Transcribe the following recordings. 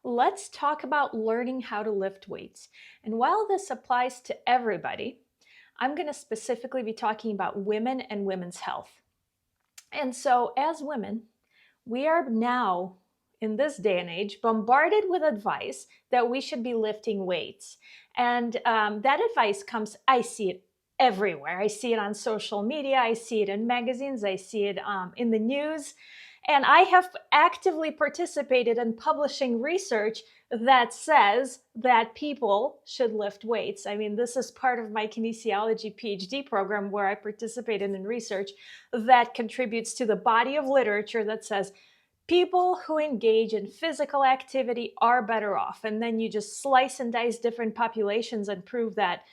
Let's talk about learning how to lift weights. And while this applies to everybody, I'm going to specifically be talking about women and women's health. And so, as women, we are now, in this day and age, bombarded with advice that we should be lifting weights. And that advice comes, I see it everywhere. I see it on social media, I see it in magazines, I see it in the news. And I have actively participated in publishing research that says that people should lift weights. I mean, this is part of my kinesiology PhD program where I participated in research that contributes to the body of literature that says people who engage in physical activity are better off. And then you just slice and dice different populations and prove that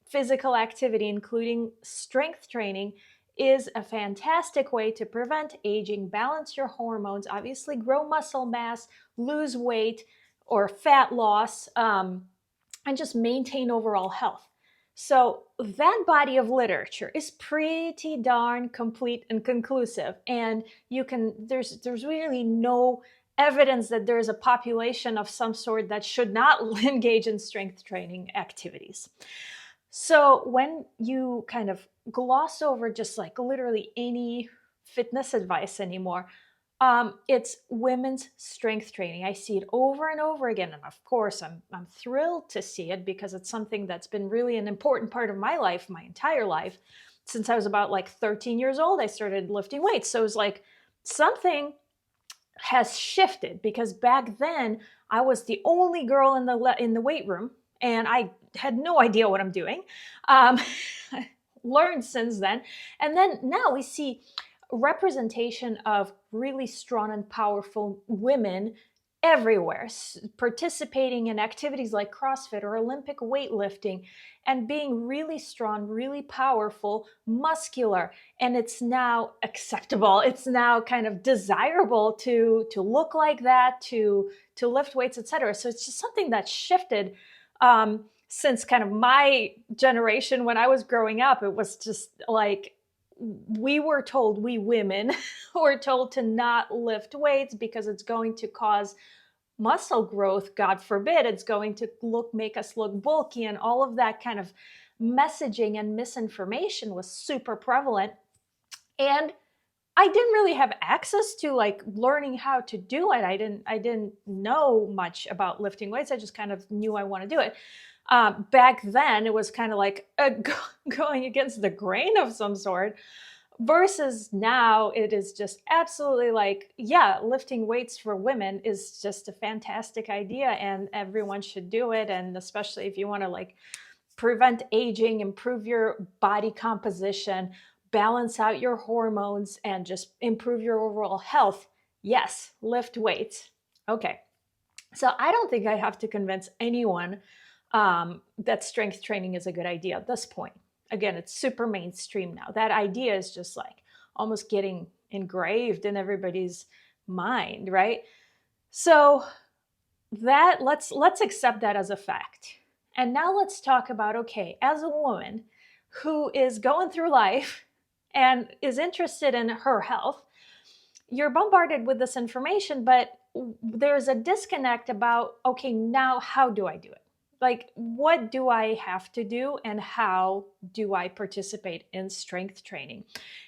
physical activity, including strength training, is a fantastic way to prevent aging, balance your hormones, obviously grow muscle mass, lose weight or fat loss, and just maintain overall health. So that body of literature is pretty darn complete and conclusive. And there's really no evidence that there is a population of some sort that should not engage in strength training activities. So when you kind of gloss over just like literally any fitness advice anymore, it's women's strength training. I see it over and over again, and of course, I'm thrilled to see it because it's something that's been really an important part of my life, my entire life. Since I was about like 13 years old, I started lifting weights. So it was like something has shifted because back then I was the only girl in the weight room, and I had no idea what I'm doing. Um, Learned since then, and then now we see representation of really strong and powerful women everywhere, participating in activities like CrossFit or Olympic weightlifting and being really strong, really powerful, muscular. And it's now acceptable. It's now kind of desirable to look like that, to lift weights, etc. So it's just something that shifted since kind of my generation. When I was growing up, it was just like we were told, we women were told to not lift weights because it's going to cause muscle growth. God forbid, it's going to make us look bulky, and all of that kind of messaging and misinformation was super prevalent. And I didn't really have access to like learning how to do it. I didn't know much about lifting weights. I just kind of knew I want to do it. Back then, it was kind of like going against the grain of some sort. Versus now, it is just absolutely like, yeah, lifting weights for women is just a fantastic idea, and everyone should do it. And especially if you want to like prevent aging, improve your body composition, balance out your hormones, and just improve your overall health, yes, lift weights. Okay. So I don't think I have to convince anyone that strength training is a good idea at this point. Again, it's super mainstream now. That idea is just like almost getting engraved in everybody's mind, right? So that let's accept that as a fact. And now let's talk about, okay, as a woman who is going through life and is interested in her health, you're bombarded with this information, but there's a disconnect about, okay, now how do I do it? Like, what do I have to do and how do I participate in strength training?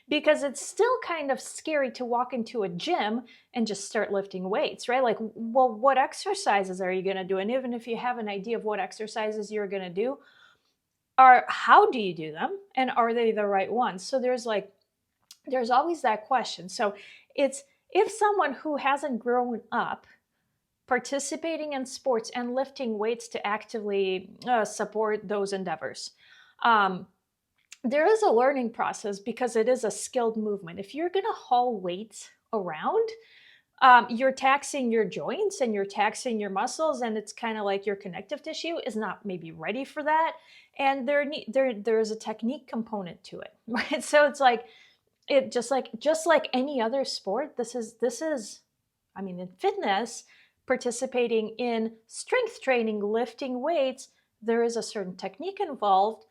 Because it's still kind of scary to walk into a gym and just start lifting weights, right? Like, well, what exercises are you going to do? And even if you have an idea of what exercises you're going to do, how do you do them? And are they the right ones? So there's always that question. So it's, if someone who hasn't grown up participating in sports and lifting weights to actively support those endeavors, there is a learning process because it is a skilled movement. If you're going to haul weights around, you're taxing your joints and you're taxing your muscles, and it's kind of like your connective tissue is not maybe ready for that. And there is a technique component to it, right? So it's like, it just like any other sport, this is I mean, in fitness, participating in strength training, lifting weights, there is a certain technique involved,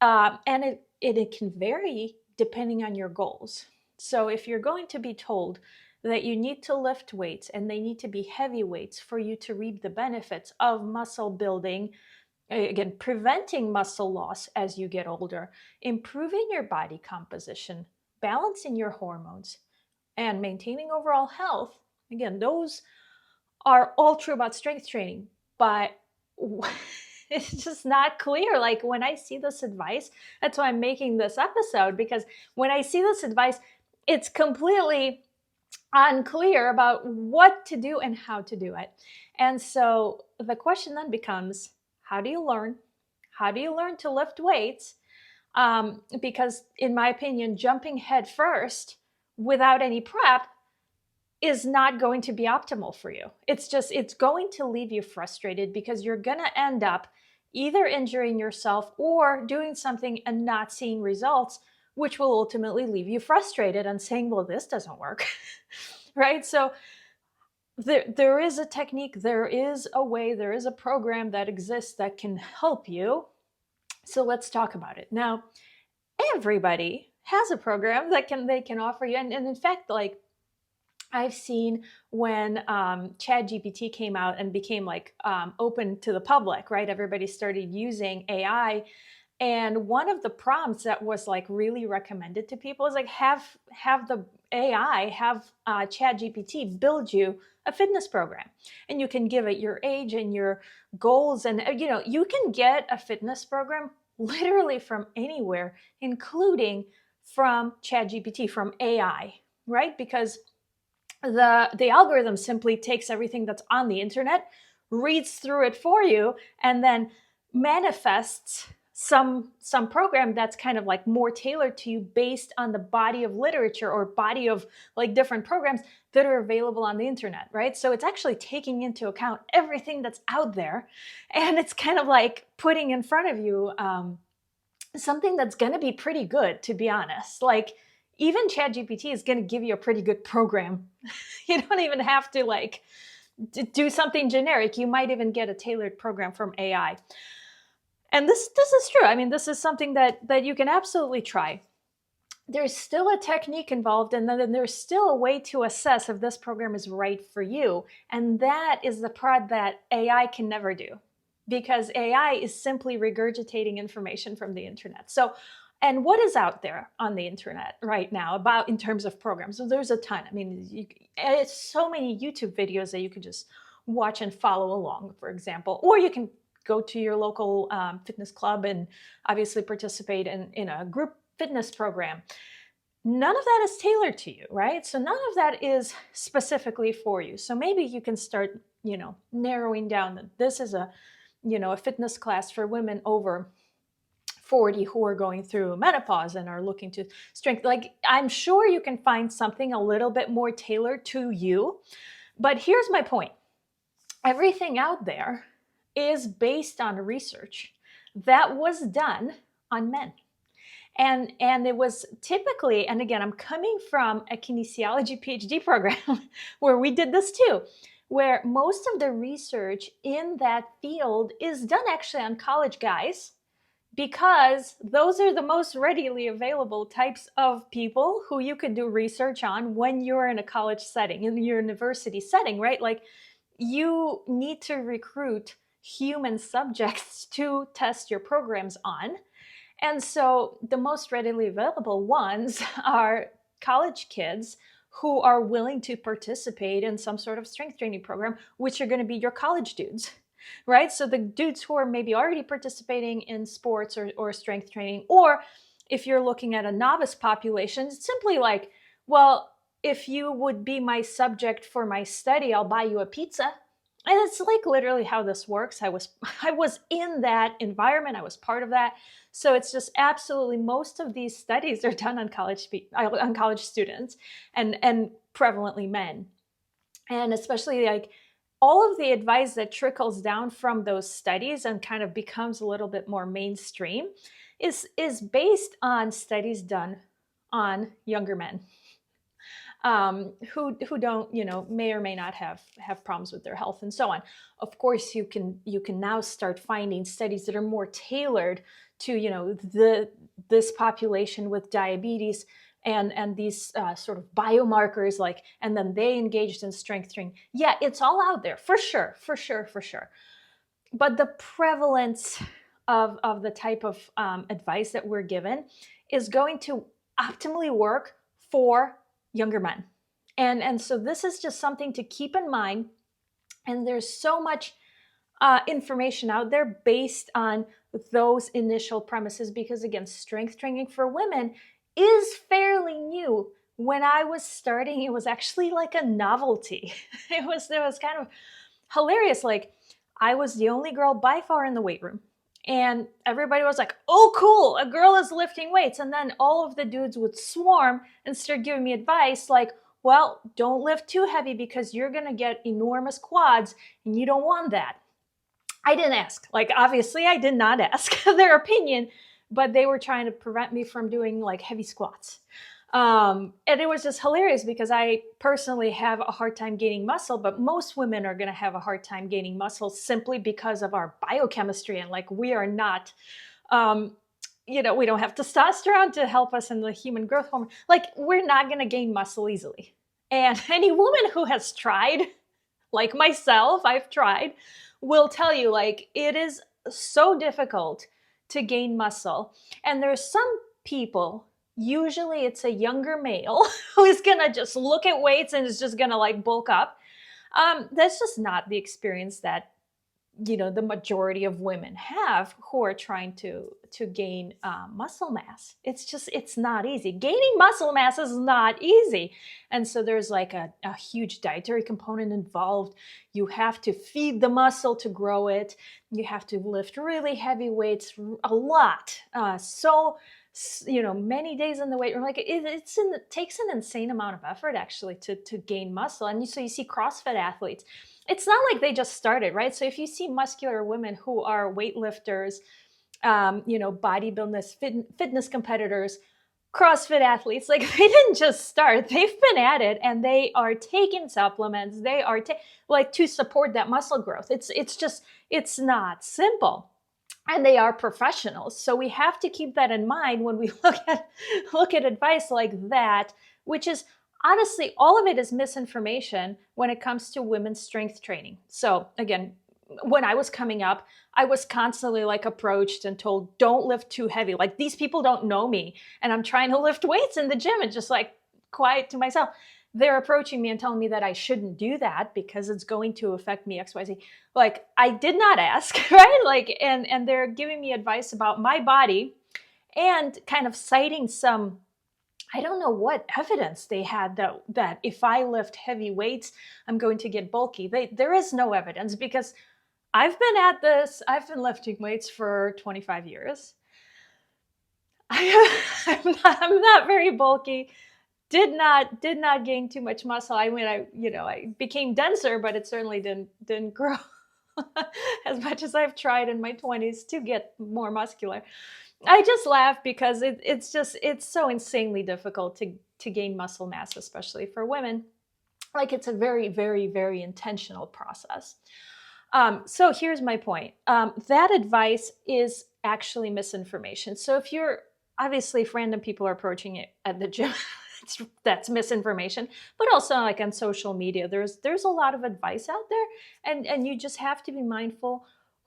and it can vary depending on your goals. So if you're going to be told that you need to lift weights, and they need to be heavy weights for you to reap the benefits of muscle building, again, preventing muscle loss as you get older, improving your body composition, balancing your hormones, and maintaining overall health. Again, those are all true about strength training, but it's just not clear. Like when I see this advice, that's why I'm making this episode, because when I see this advice, it's completely unclear about what to do and how to do it. And so the question then becomes, how do you learn? How do you learn to lift weights? Because in my opinion, jumping head first without any prep is not going to be optimal for you. It's going to leave you frustrated, because you're going to end up either injuring yourself or doing something and not seeing results, which will ultimately leave you frustrated and saying, well, this doesn't work. Right? So there is a technique, there is a way, there is a program that exists that can help you. So let's talk about it. Now, everybody has a program that they can offer you. And in fact, like, I've seen when ChatGPT came out and became like open to the public, right? Everybody started using AI. And one of the prompts that was like really recommended to people is like, have the AI, have ChatGPT build you a fitness program. And you can give it your age and your goals. And, you can get a fitness program literally from anywhere, including from ChatGPT, from AI, right? Because the algorithm simply takes everything that's on the internet, reads through it for you, and then manifests some program that's kind of like more tailored to you based on the body of literature or body of like different programs that are available on the internet, right? So it's actually taking into account everything that's out there, and it's kind of like putting in front of you something that's going to be pretty good, to be honest. Like, even ChatGPT is going to give you a pretty good program. You don't even have to like do something generic. You might even get a tailored program from AI. And this is true. I mean, this is something that you can absolutely try. There's still a technique involved, and then there's still a way to assess if this program is right for you. And that is the part that AI can never do, because AI is simply regurgitating information from the internet. So, and what is out there on the internet right now about in terms of programs? So there's a ton. I mean, it's so many YouTube videos that you could just watch and follow along, for example, or you can go to your local fitness club and obviously participate in a group fitness program. None of that is tailored to you, right? So none of that is specifically for you. So maybe you can start, narrowing down that this is a fitness class for women over 40 who are going through menopause and are looking to strengthen. Like, I'm sure you can find something a little bit more tailored to you. But here's my point. Everything out there is based on research that was done on men. And it was typically, and again, I'm coming from a kinesiology PhD program where we did this too, where most of the research in that field is done actually on college guys, because those are the most readily available types of people who you could do research on when you're in a college setting, in your university setting, right? Like, you need to recruit human subjects to test your programs on. And so the most readily available ones are college kids who are willing to participate in some sort of strength training program, which are going to be your college dudes, right? So the dudes who are maybe already participating in sports or strength training, or if you're looking at a novice population, it's simply like, well, if you would be my subject for my study, I'll buy you a pizza. And it's like literally how this works. I was in that environment. I was part of that. So it's just absolutely, most of these studies are done on college students and prevalently men. And especially like all of the advice that trickles down from those studies and kind of becomes a little bit more mainstream is based on studies done on younger men. Who don't, may or may not have problems with their health and so on. Of course, you can now start finding studies that are more tailored to, this population with diabetes and these sort of biomarkers, like, and then they engaged in strength training. Yeah, it's all out there for sure, for sure, for sure. But the prevalence of the type of advice that we're given is going to optimally work for younger men. And so this is just something to keep in mind. And there's so much information out there based on those initial premises, because again, strength training for women is fairly new. When I was starting, it was actually like a novelty. It was kind of hilarious. Like, I was the only girl by far in the weight room, and everybody was like, oh cool, a girl is lifting weights. And then all of the dudes would swarm and start giving me advice like, well, don't lift too heavy because you're going to get enormous quads and you don't want that. I didn't ask. Like, obviously, I did not ask their opinion, but they were trying to prevent me from doing like heavy squats. And it was just hilarious because I personally have a hard time gaining muscle, but most women are going to have a hard time gaining muscle simply because of our biochemistry. And like, we are not, we don't have testosterone to help us in the human growth hormone. Like, we're not going to gain muscle easily. And any woman who has tried, like myself, I've tried, will tell you, like, it is so difficult to gain muscle. And there's some people, usually it's a younger male, who is going to just look at weights and is just going to like bulk up. That's just not the experience that, the majority of women have who are trying to gain muscle mass. It's not easy. Gaining muscle mass is not easy. And so there's like a huge dietary component involved. You have to feed the muscle to grow it. You have to lift really heavy weights a lot. Many days in the weight room. Like, it takes an insane amount of effort actually to gain muscle. And so you see CrossFit athletes. It's not like they just started, right? So if you see muscular women who are weightlifters, bodybuilders, fitness competitors, CrossFit athletes, like, they didn't just start. They've been at it, and they are taking supplements. They are to support that muscle growth. It's not simple. And they are professionals. So we have to keep that in mind when we look at advice like that, which is honestly, all of it is misinformation when it comes to women's strength training. So again, when I was coming up, I was constantly like approached and told, don't lift too heavy. Like, these people don't know me, and I'm trying to lift weights in the gym and just like quiet to myself. They're approaching me and telling me that I shouldn't do that because it's going to affect me XYZ. Like, I did not ask, right? Like, and they're giving me advice about my body and kind of citing some, I don't know what evidence they had that if I lift heavy weights, I'm going to get bulky. There is no evidence, because I've been at this. I've been lifting weights for 25 years. I'm not very bulky. Did not gain too much muscle. I mean, I became denser, but it certainly didn't grow as much as I've tried in my 20s to get more muscular. I just laugh because it's so insanely difficult to gain muscle mass, especially for women. Like, it's a very, very, very intentional process. So here's my point. That advice is actually misinformation. So if random people are approaching it at the gym, that's misinformation. But also, like, on social media, there's a lot of advice out there, and you just have to be mindful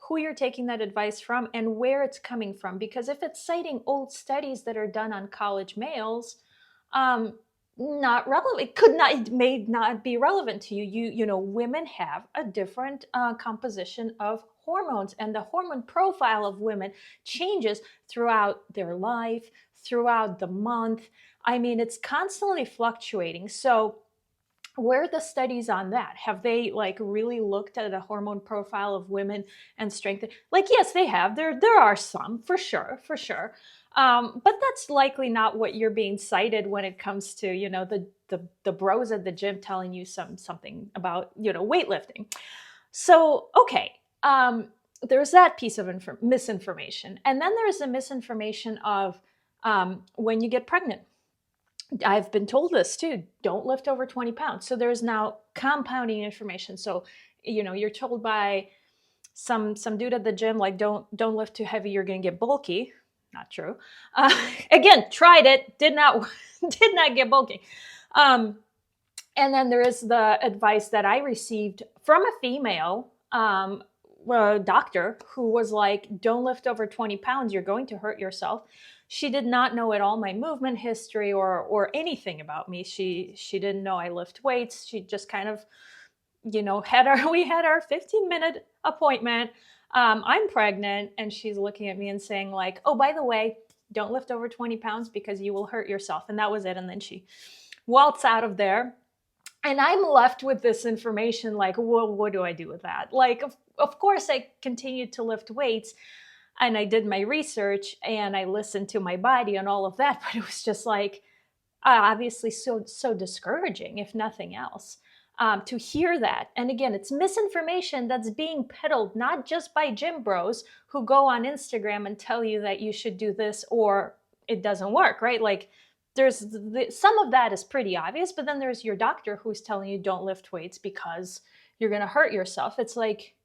who you're taking that advice from and where it's coming from. Because if it's citing old studies that are done on college males, not relevant. It may not be relevant to you. Women have a different composition of hormones, and the hormone profile of women changes throughout their life, throughout the month. I mean, it's constantly fluctuating. So where are the studies on that? Have they like really looked at the hormone profile of women and strengthened? Like, yes, they have. There are some, for sure. But that's likely not what you're being cited when it comes to, the bros at the gym telling you something about, weightlifting. So, okay. There's that piece of misinformation. And then there's the misinformation of when you get pregnant. I've been told this too. Don't lift over 20 pounds. So there's now compounding information. So, you're told by some dude at the gym, like, don't lift too heavy, you're going to get bulky. Not true. Uh, Again, tried it, did not did not get bulky. Um, and then there is the advice that I received from a female doctor who was like, don't lift over 20 pounds, you're going to hurt yourself. She did not know at all my movement history or anything about me. She didn't know I lift weights. She just kind of, we had our 15-minute appointment. I'm pregnant, and she's looking at me and saying like, oh, by the way, don't lift over 20 pounds because you will hurt yourself. And that was it. And then she waltzed out of there. And I'm left with this information like, well, what do I do with that? Like, of course, I continued to lift weights, and I did my research and I listened to my body and all of that. But it was just like, obviously so discouraging, if nothing else, to hear that. And again, it's misinformation that's being peddled not just by gym bros who go on Instagram and tell you that you should do this or it doesn't work, right? Like, there's some of that is pretty obvious, but then there's your doctor who's telling you don't lift weights because you're going to hurt yourself. It's like,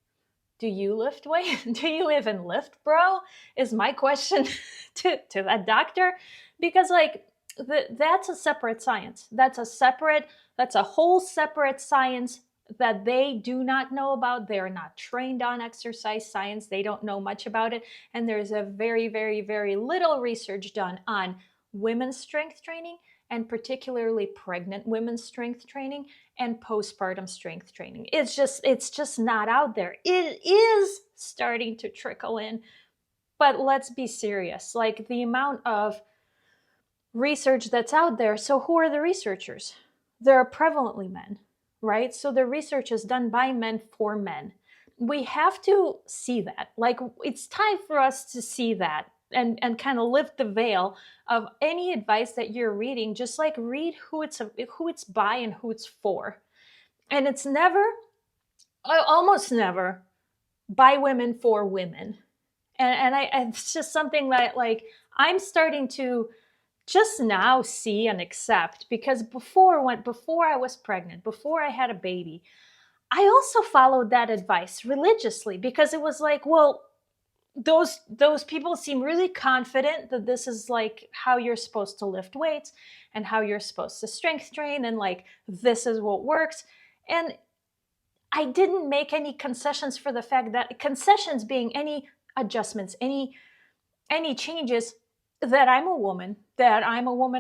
do you lift weight? Do you even lift, bro? Is my question to that doctor. Because like, that's a separate science. That's a whole separate science that they do not know about. They're not trained on exercise science. They don't know much about it. And there's a very, very, very little research done on women's strength training, and particularly pregnant women's strength training and postpartum strength training. It's just not out there. It is starting to trickle in, but let's be serious. Like, the amount of research that's out there. So who are the researchers? They're prevalently men, right? So the research is done by men for men. We have to see that. Like, it's time for us to see that and kind of lift the veil of any advice that you're reading. Just like, read who it's by and who it's for. And it's never, almost never, by women for women. And it's just something that, like, I'm starting to just now see and accept, because before I was pregnant, before I had a baby, I also followed that advice religiously, because it was like, well, those people seem really confident that this is like how you're supposed to lift weights and how you're supposed to strength train, and like, this is what works. And I didn't make any concessions for the fact that, concessions being any adjustments, any changes, that I'm a woman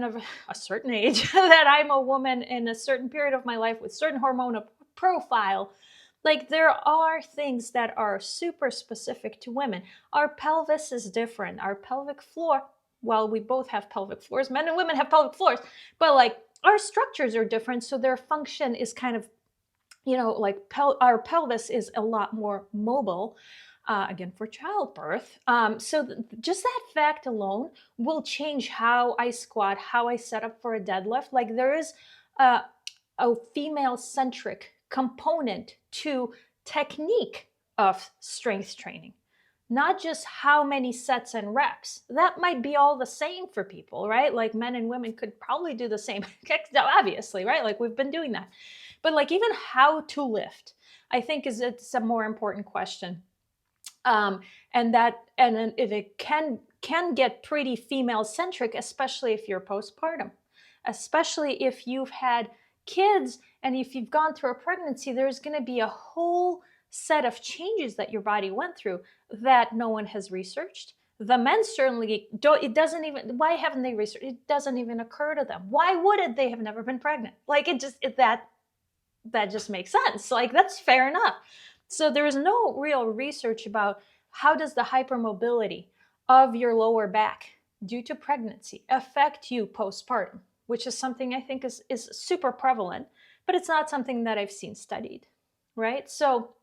of a certain age, that I'm a woman in a certain period of my life with certain hormonal profile. Like, there are things that are super specific to women. Our pelvis is different. Our pelvic floor, well, we both have pelvic floors. Men and women have pelvic floors, but like, our structures are different. So their function is kind of, like our pelvis is a lot more mobile. Again, for childbirth. So just that fact alone will change how I squat, how I set up for a deadlift. Like, there is a female-centric component to technique of strength training, not just how many sets and reps. That might be all the same for people, right? Like, men and women could probably do the same, obviously, right? Like, we've been doing that. But like, even how to lift, I think it's a more important question. And it can get pretty female centric, especially if you're postpartum, especially if you've had kids and if you've gone through a pregnancy. There's going to be a whole set of changes that your body went through that no one has researched. The men certainly don't. It doesn't even, why haven't they researched? It doesn't even occur to them. Why would it? They have never been pregnant. Like, that just makes sense. Like, that's fair enough. So there is no real research about how does the hypermobility of your lower back due to pregnancy affect you postpartum, which is something I think is super prevalent, but it's not something that I've seen studied, right? So,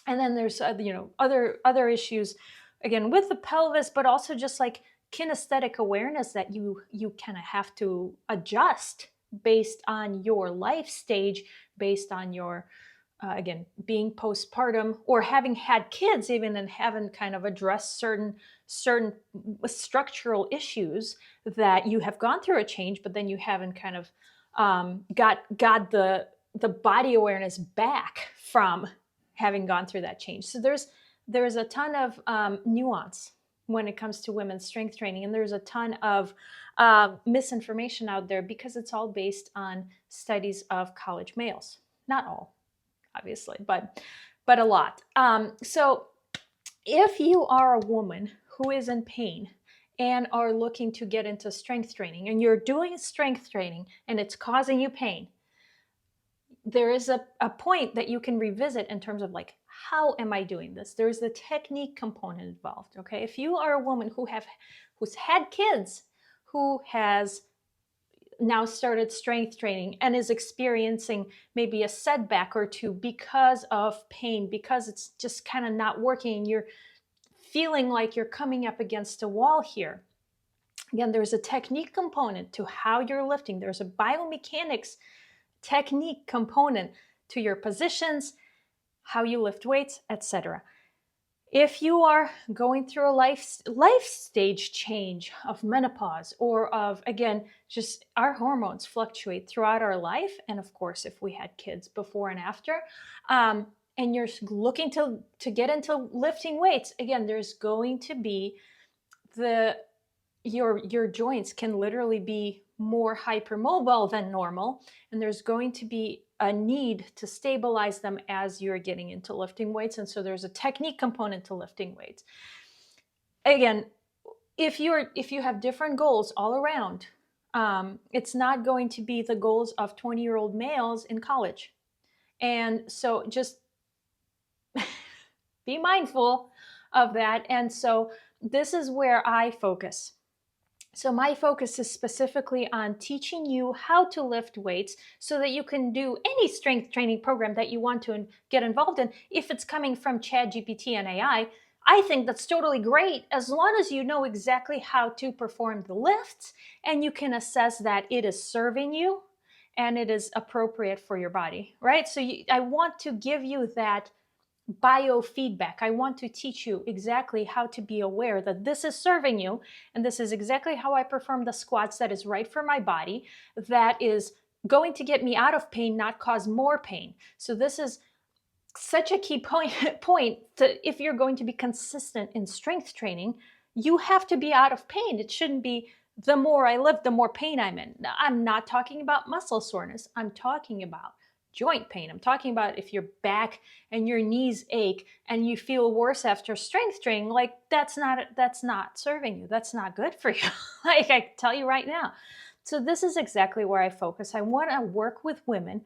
and then there's other issues, again, with the pelvis, but also just like kinesthetic awareness that you kind of have to adjust based on your life stage, based on your again, being postpartum or having had kids even, and haven't kind of addressed certain structural issues that you have gone through a change, but then you haven't kind of got the body awareness back from having gone through that change. So there's a ton of nuance when it comes to women's strength training. And there's a ton of misinformation out there because it's all based on studies of college males. Not all, obviously, but a lot. So if you are a woman who is in pain and are looking to get into strength training, and you're doing strength training and it's causing you pain, there is a point that you can revisit in terms of like, how am I doing this? There's the technique component involved. Okay. If you are a woman who's had kids, who has now started strength training and is experiencing maybe a setback or two because of pain, because it's just kind of not working, you're feeling like you're coming up against a wall here. Again, there's a technique component to how you're lifting. There's a biomechanics technique component to your positions, how you lift weights, etc. If you are going through a life stage change of menopause, or of, again, just our hormones fluctuate throughout our life, and of course, if we had kids before and after, and you're looking to get into lifting weights, again, there's going to be your joints can literally be more hypermobile than normal, and there's going to be a need to stabilize them as you're getting into lifting weights. And so there's a technique component to lifting weights. Again, if you have different goals all around, it's not going to be the goals of 20-year-old males in college. And so just be mindful of that. And so this is where I focus. So my focus is specifically on teaching you how to lift weights so that you can do any strength training program that you want to get involved in. If it's coming from ChatGPT and AI, I think that's totally great, as long as you know exactly how to perform the lifts and you can assess that it is serving you and it is appropriate for your body, right? So I want to give you that biofeedback. I want to teach you exactly how to be aware that this is serving you, and this is exactly how I perform the squats that is right for my body, that is going to get me out of pain, not cause more pain. So this is such a key point to, if you're going to be consistent in strength training, you have to be out of pain. It shouldn't be the more I lift, the more pain I'm in. I'm not talking about muscle soreness. I'm talking about joint pain. I'm talking about if your back and your knees ache and you feel worse after strength training, like that's not serving you. That's not good for you. Like I tell you right now. So this is exactly where I focus. I want to work with women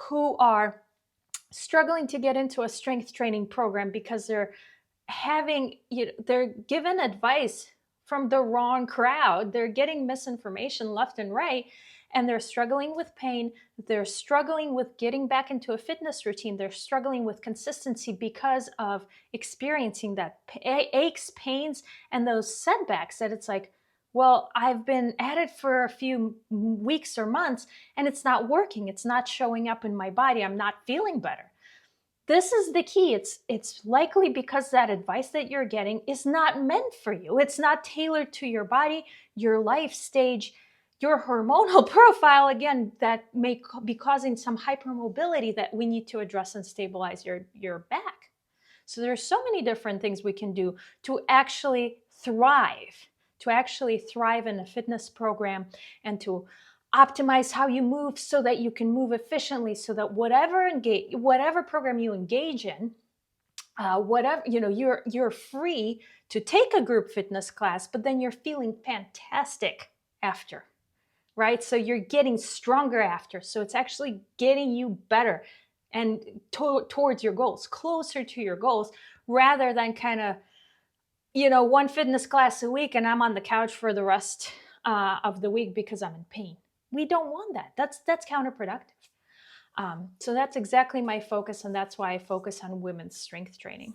who are struggling to get into a strength training program because they're given advice from the wrong crowd. They're getting misinformation left and right, and they're struggling with pain. They're struggling with getting back into a fitness routine. They're struggling with consistency because of experiencing that aches, pains, and those setbacks that it's like, well, I've been at it for a few weeks or months and it's not working. It's not showing up in my body. I'm not feeling better. This is the key. It's likely because that advice that you're getting is not meant for you. It's not tailored to your body, your life stage, your hormonal profile, again, that may be causing some hypermobility that we need to address and stabilize your back. So there's so many different things we can do to actually thrive in a fitness program, and to optimize how you move so that you can move efficiently, so that whatever program you engage in, you're free to take a group fitness class, but then you're feeling fantastic after, right? So you're getting stronger after. So it's actually getting you better and towards your goals, closer to your goals, rather than kind of, one fitness class a week and I'm on the couch for the rest of the week because I'm in pain. We don't want that. That's counterproductive. So that's exactly my focus, and that's why I focus on women's strength training.